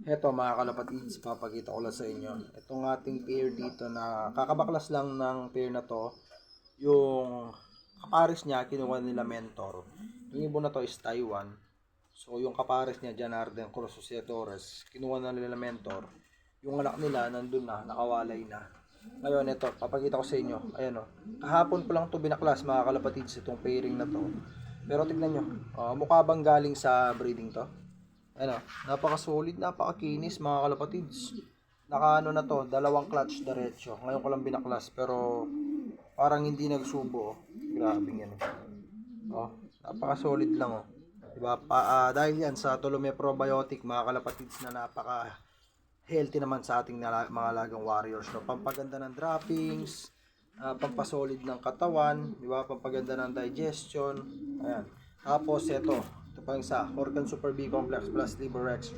Heto mga kalapatids, papakita ko lang sa inyo. Itong ating pair dito na kakabaklas lang ng pair na to, yung kapares niya, kinuha nila Mentor. Yung ibon na to is Taiwan. So yung kapares niya, Janarden Cruz Torres, kinuha na nila Mentor. Yung anak nila, nandun na, nakawalay na. Ngayon, ito, papakita ko sa inyo. Ayan o. Kahapon ko lang to binaklas mga kalapatids, itong pairing na to. Pero tignan nyo, mukha bang galing sa breeding to? Ano, napaka-solid, napaka-kinis mga kalapatids. Naka ano na to, dalawang clutch diretso. Ngayon ko lang binaklas pero parang hindi nagsubo. Oh. Grabe yan. Oh, napaka-solid lang oh. Diba? Dahil yan sa Tolome Probiotic mga kalapatids na napaka healthy naman sa ating mga alagang warriors. No? Pampaganda ng droppings, pampasolid ng katawan, di ba? Pampaganda ng digestion. Ayan. Tapos ito pa isa, Organ Super B Complex plus Liver Extra.